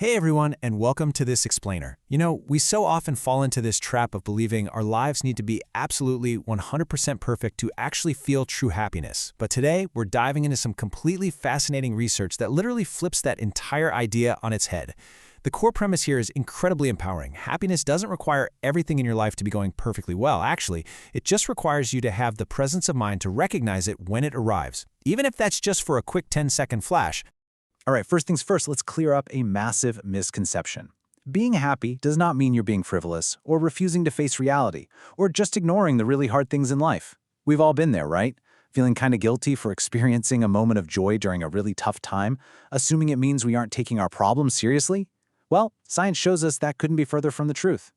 Hey everyone, and welcome to this explainer. We so often fall into this trap of believing our lives need to be absolutely 100% perfect to actually feel true happiness. But today, we're diving into some completely fascinating research that literally flips that entire idea on its head. The core premise here is incredibly empowering. Happiness doesn't require everything in your life to be going perfectly well. Actually, it just requires you to have the presence of mind to recognize it when it arrives, even if that's just for a quick 10-second flash. All right, first things first, let's clear up a massive misconception. Being happy does not mean you're being frivolous, or refusing to face reality, or just ignoring the really hard things in life. We've all been there, right? Feeling kind of guilty for experiencing a moment of joy during a really tough time, assuming it means we aren't taking our problems seriously? Well, science shows us that couldn't be further from the truth.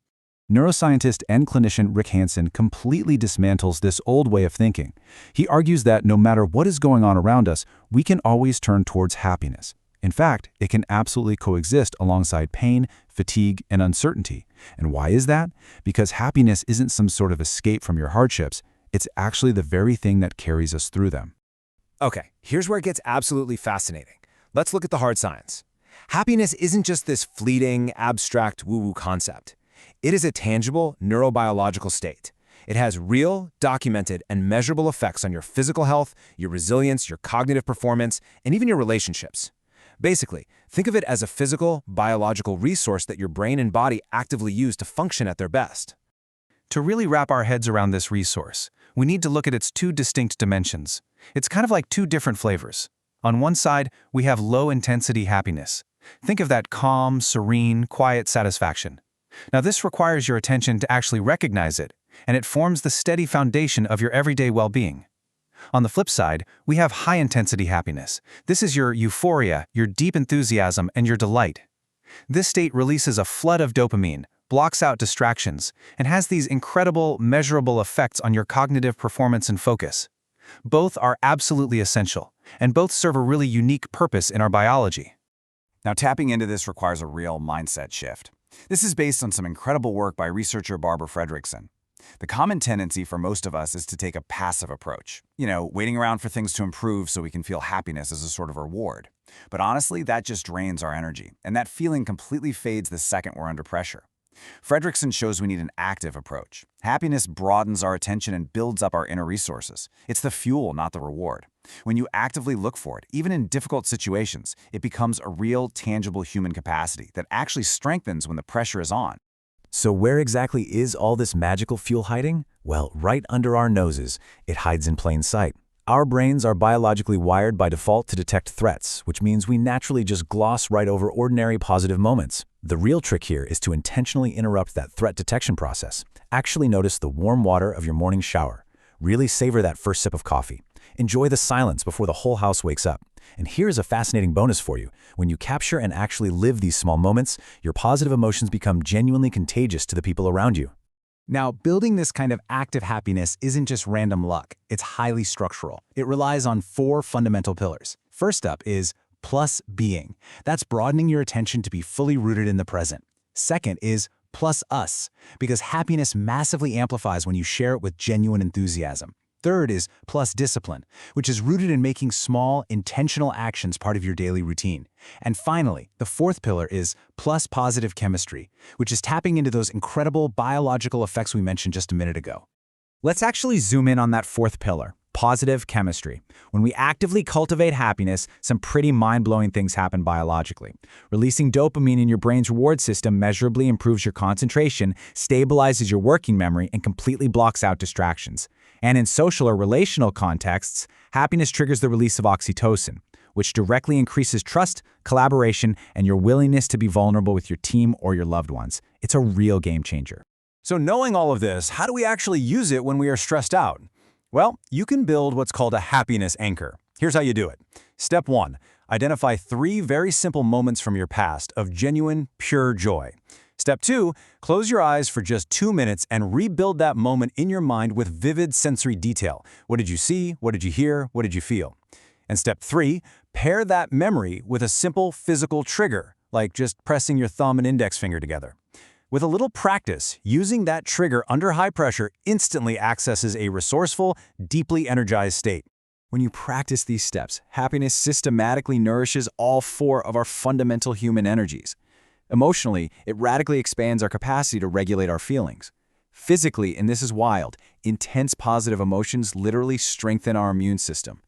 Neuroscientist and clinician Rick Hansen completely dismantles this old way of thinking. He argues that no matter what is going on around us, we can always turn towards happiness. In fact, it can absolutely coexist alongside pain, fatigue, and uncertainty. And why is that? Because happiness isn't some sort of escape from your hardships. It's actually the very thing that carries us through them. Okay, here's where it gets absolutely fascinating. Let's look at the hard science. Happiness isn't just this fleeting, abstract, woo-woo concept. It is a tangible, neurobiological state. It has real, documented, and measurable effects on your physical health, your resilience, your cognitive performance, and even your relationships. Basically, think of it as a physical, biological resource that your brain and body actively use to function at their best. To really wrap our heads around this resource, we need to look at its two distinct dimensions. It's kind of like two different flavors. On one side, we have low-intensity happiness. Think of that calm, serene, quiet satisfaction. Now, this requires your attention to actually recognize it, and it forms the steady foundation of your everyday well-being. On the flip side, we have high-intensity happiness. This is your euphoria, your deep enthusiasm, and your delight. This state releases a flood of dopamine, blocks out distractions, and has these incredible, measurable effects on your cognitive performance and focus. Both are absolutely essential, and both serve a really unique purpose in our biology. Now, tapping into this requires a real mindset shift. This is based on some incredible work by researcher Barbara Fredrickson. The common tendency for most of us is to take a passive approach, waiting around for things to improve so we can feel happiness as a sort of reward. But honestly, that just drains our energy, and that feeling completely fades the second we're under pressure. Fredrickson shows we need an active approach. Happiness broadens our attention and builds up our inner resources. It's the fuel, not the reward. When you actively look for it, even in difficult situations, it becomes a real, tangible human capacity that actually strengthens when the pressure is on. So where exactly is all this magical fuel hiding? Well, right under our noses. It hides in plain sight. Our brains are biologically wired by default to detect threats, which means we naturally just gloss right over ordinary positive moments. The real trick here is to intentionally interrupt that threat detection process. Actually notice the warm water of your morning shower. Really savor that first sip of coffee. Enjoy the silence before the whole house wakes up. And here's a fascinating bonus for you. When you capture and actually live these small moments, your positive emotions become genuinely contagious to the people around you. Now, building this kind of active happiness isn't just random luck. It's highly structural. It relies on 4 fundamental pillars. First up is plus being. That's broadening your attention to be fully rooted in the present. Second is plus us, because happiness massively amplifies when you share it with genuine enthusiasm. Third is plus discipline, which is rooted in making small, intentional actions part of your daily routine. And finally, the fourth pillar is plus positive chemistry, which is tapping into those incredible biological effects we mentioned just a minute ago. Let's actually zoom in on that fourth pillar, positive chemistry. When we actively cultivate happiness, some pretty mind-blowing things happen biologically. Releasing dopamine in your brain's reward system measurably improves your concentration, stabilizes your working memory, and completely blocks out distractions. And in social or relational contexts, happiness triggers the release of oxytocin, which directly increases trust, collaboration, and your willingness to be vulnerable with your team or your loved ones. It's a real game changer. So knowing all of this, how do we actually use it when we are stressed out? Well, you can build what's called a happiness anchor. Here's how you do it. Step 1. Identify 3 very simple moments from your past of genuine, pure joy. Step 2. Close your eyes for just 2 minutes and rebuild that moment in your mind with vivid sensory detail. What did you see? What did you hear? What did you feel? And step 3. Pair that memory with a simple physical trigger, like just pressing your thumb and index finger together. With a little practice, using that trigger under high pressure instantly accesses a resourceful, deeply energized state. When you practice these steps, happiness systematically nourishes all 4 of our fundamental human energies. Emotionally, it radically expands our capacity to regulate our feelings. Physically, and this is wild, intense positive emotions literally strengthen our immune system.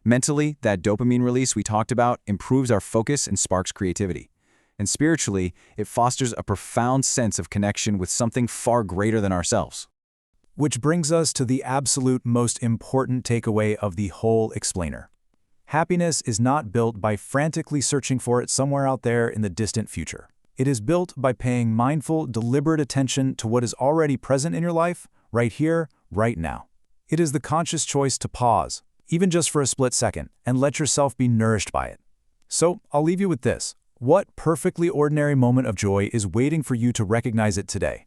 Mentally, that dopamine release we talked about improves our focus and sparks creativity. And spiritually, it fosters a profound sense of connection with something far greater than ourselves. Which brings us to the absolute most important takeaway of the whole explainer. Happiness is not built by frantically searching for it somewhere out there in the distant future. It is built by paying mindful, deliberate attention to what is already present in your life, right here, right now. It is the conscious choice to pause, even just for a split second, and let yourself be nourished by it. So, I'll leave you with this. What perfectly ordinary moment of joy is waiting for you to recognize it today?